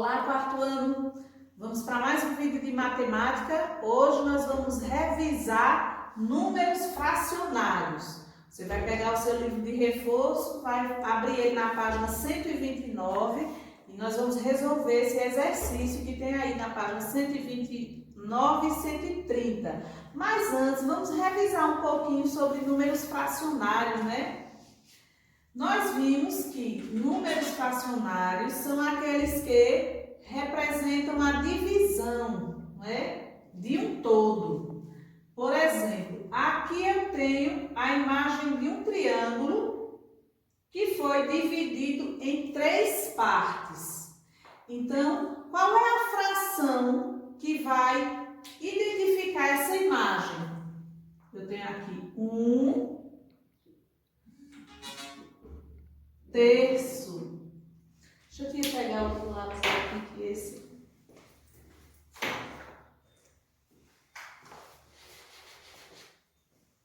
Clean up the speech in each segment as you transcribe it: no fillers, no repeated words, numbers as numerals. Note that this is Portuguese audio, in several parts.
Olá, quarto ano! Vamos para mais um vídeo de matemática. Hoje nós vamos revisar números fracionários. Você vai pegar o seu livro de reforço, vai abrir ele na página 129 e nós vamos resolver esse exercício que tem aí na página 129 e 130. Mas antes, vamos revisar um pouquinho sobre números fracionários, né? Nós vimos que números fracionários são aqueles que representam a divisão, não é? De um todo. Por exemplo, aqui eu tenho a imagem de um triângulo que foi dividido em 3 partes. Então, qual é a fração que vai identificar essa imagem? Eu tenho aqui 1 terço. Deixa eu te pegar outro lápis aqui que esse.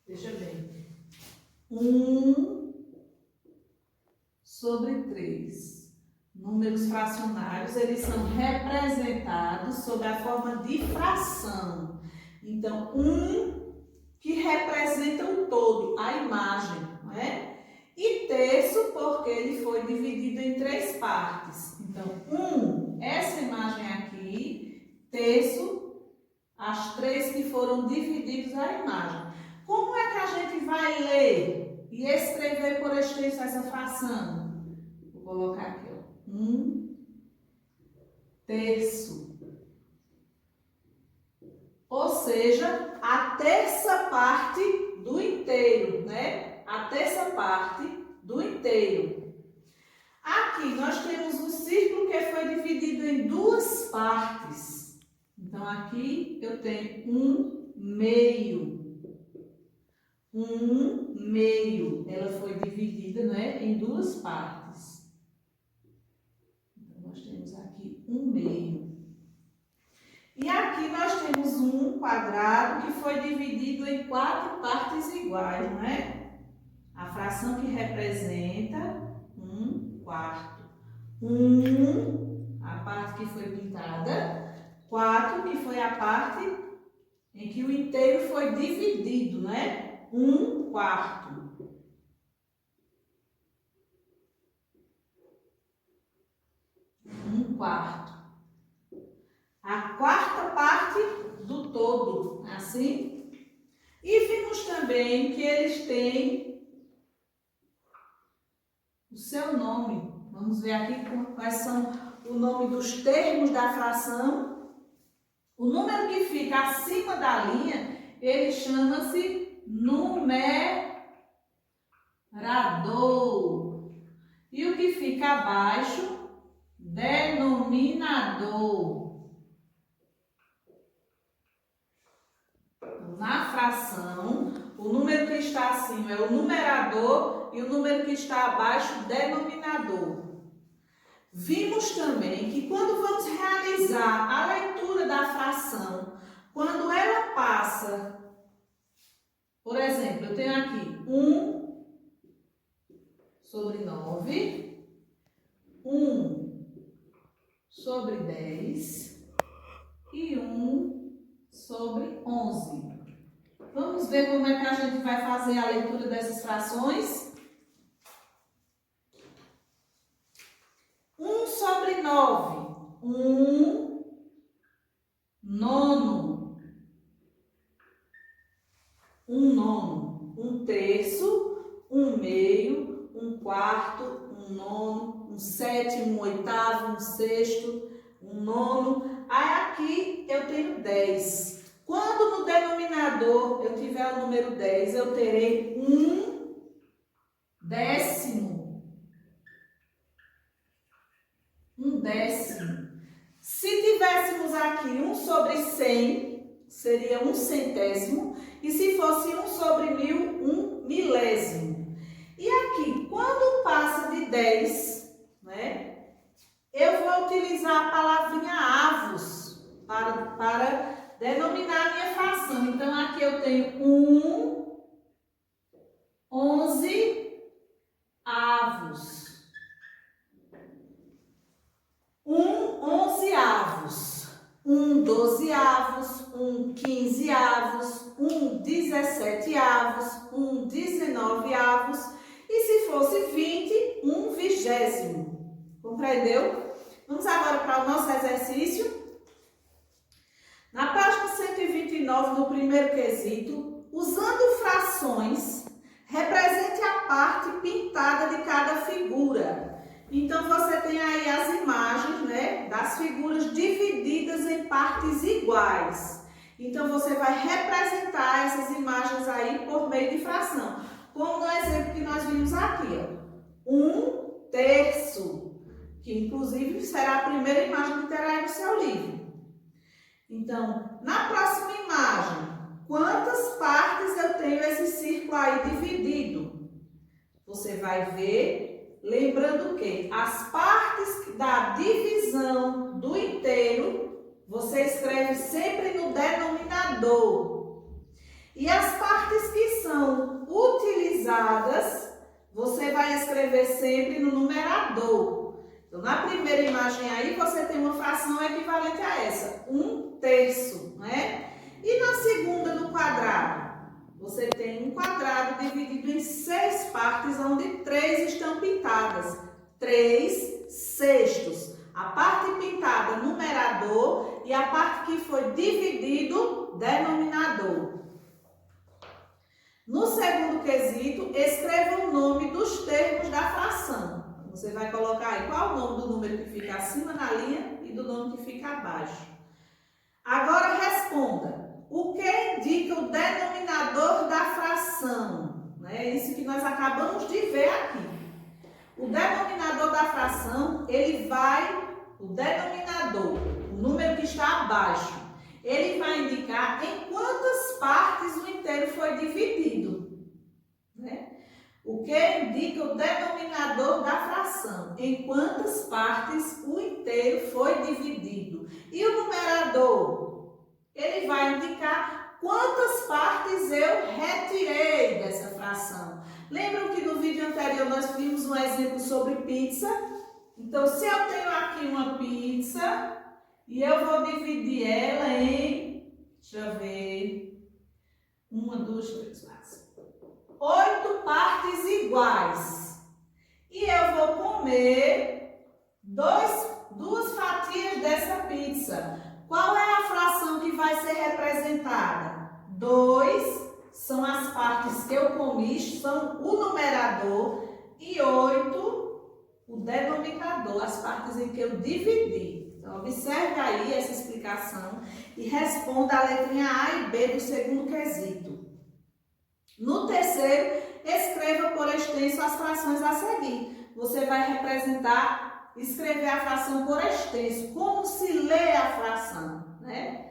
Veja bem. 1 sobre 3. Números fracionários, eles são representados sob a forma de fração. Então, 1 que representa o todo, a imagem, não é? E terço, porque ele foi dividido em 3 partes. Então, essa imagem aqui, terço, as 3 que foram divididas a imagem. Como é que a gente vai ler e escrever por extenso essa fração? Vou colocar aqui, ó. 1 terço. Ou seja, a terça parte do inteiro, né? A terça parte do inteiro. Aqui nós temos um círculo que foi dividido em 2 partes. Então, aqui eu tenho 1 meio. 1 meio. Ela foi dividida, né, em 2 partes. Então, nós temos aqui 1 meio. E aqui nós temos 1 quadrado que foi dividido em 4 partes iguais, não é? A fração que representa 1 quarto. 1, a parte que foi pintada. 4, que foi a parte em que o inteiro foi dividido, né? 1 quarto. 1 quarto. A quarta parte do todo, assim. E vimos também que eles têm o seu nome. Vamos ver aqui quais são o nome dos termos da fração. O número que fica acima da linha, ele chama-se numerador. E o que fica abaixo, denominador. Na fração, o número que está acima é o numerador e o número que está abaixo, denominador. Vimos também que quando vamos realizar a leitura da fração, quando ela passa, por exemplo, eu tenho aqui 1 sobre 9, 1 sobre 10 e 1 sobre 11. Vamos ver como é que a gente vai fazer a leitura dessas frações. 1 sobre 9. 1 nono. 1 nono. 1 terço. 1 meio. 1 quarto. 1 nono. 1 sétimo. 1 oitavo. 1 sexto. 1 nono. Aí aqui eu tenho 10. Quando no denominador eu tiver o número 10, eu terei 1 décimo. 1 décimo. Se tivéssemos aqui 1 sobre 100, seria 1 centésimo. E se fosse 1 sobre 1000, 1 milésimo. E aqui, quando passa de 10, né, eu vou utilizar a palavrinha avos para denominar a minha fração. Então, aqui eu tenho 1, 11 avos. 1 11 12avos, 15avos, 17avos, 19avos e se fosse 20, 1/20. Compreendeu? Vamos agora para o nosso exercício. Na página 129, no primeiro quesito, usando frações, represente a parte pintada de cada figura. Então, você tem aí as imagens, né, das figuras divididas em partes iguais. Então, você vai representar essas imagens aí por meio de fração. Como no exemplo que nós vimos aqui, ó. 1/3, que inclusive será a primeira imagem que terá aí no seu livro. Então, na próxima imagem, quantas partes eu tenho esse círculo aí dividido? Você vai ver, lembrando que as partes da divisão do inteiro, você escreve sempre no denominador. E as partes que são utilizadas, você vai escrever sempre no numerador. Então, na primeira imagem aí, você tem uma fração equivalente a essa, 1/3, né? E na segunda, no quadrado, você tem um quadrado dividido em 6 partes, onde 3 estão pintadas. 3/6. A parte pintada, numerador, e a parte que foi dividido, denominador. No segundo quesito, escreva o nome dos termos da fração. Você vai colocar aí qual o nome do número que fica acima na linha e do nome que fica abaixo. Agora responda. O que indica o denominador da fração? É isso que nós acabamos de ver aqui. O denominador da fração, o denominador, o número que está abaixo, ele vai indicar em quantas partes o inteiro foi dividido, né? O que indica o denominador da fração, em quantas partes o inteiro foi dividido. E o numerador, ele vai indicar quantas partes eu retirei dessa fração. Lembram que no vídeo anterior nós vimos um exemplo sobre pizza? Então, se eu tenho aqui uma pizza e eu vou dividir ela em, deixa eu ver, 1, 2, 3, 4, 8 partes iguais. E eu vou comer duas fatias dessa pizza. Qual é a fração que vai ser representada? 2 são as partes que eu comi, são o numerador, e 8 o denominador, as partes em que eu dividi. Então, observe aí essa explicação e responda a letrinha A e B do segundo quesito. No terceiro, escreva por extenso as frações a seguir. Você vai escrever a fração por extenso. Como se lê a fração, né?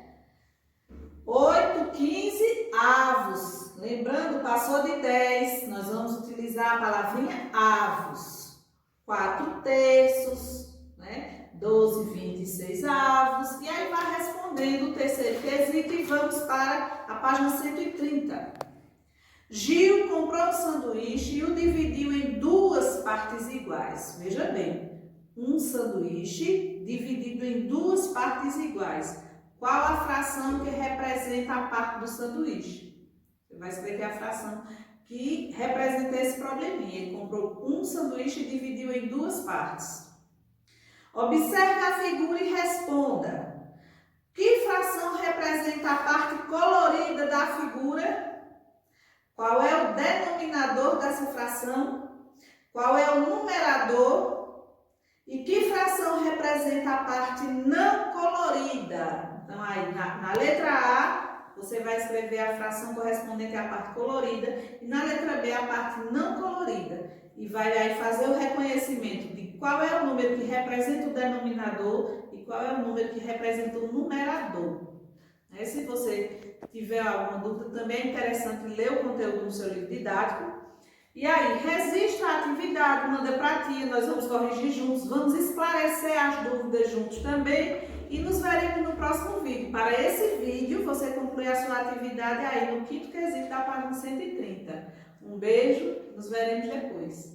8, 15 avos. Lembrando, passou de 10, nós vamos utilizar a palavrinha avos. 4/3, né? 12, 26 avos. E aí vai respondendo o terceiro quesito e vamos para a página 130. Gil comprou um sanduíche e o dividiu em 2 partes iguais. Veja bem, um sanduíche dividido em 2 partes iguais. Qual a fração que representa a parte do sanduíche? Você vai escrever a fração que representa esse probleminha. Ele comprou um sanduíche e dividiu em 2 partes. Observe a figura e responda. Que fração representa a parte colorida da figura? Qual é o denominador dessa fração? Qual é o numerador? E que fração representa a parte não colorida? Então, aí, na letra A, você vai escrever a fração correspondente à parte colorida e na letra B, a parte não colorida. E vai aí fazer o reconhecimento de qual é o número que representa o denominador e qual é o número que representa o numerador. Se você tiver alguma dúvida, também é interessante ler o conteúdo no seu livro didático. E aí, resista à atividade, manda para a tia, nós vamos corrigir juntos, vamos esclarecer as dúvidas juntos também e nos veremos no próximo vídeo. Para esse vídeo, você conclui a sua atividade aí no 5º quesito da página 130. Um beijo, nos veremos depois.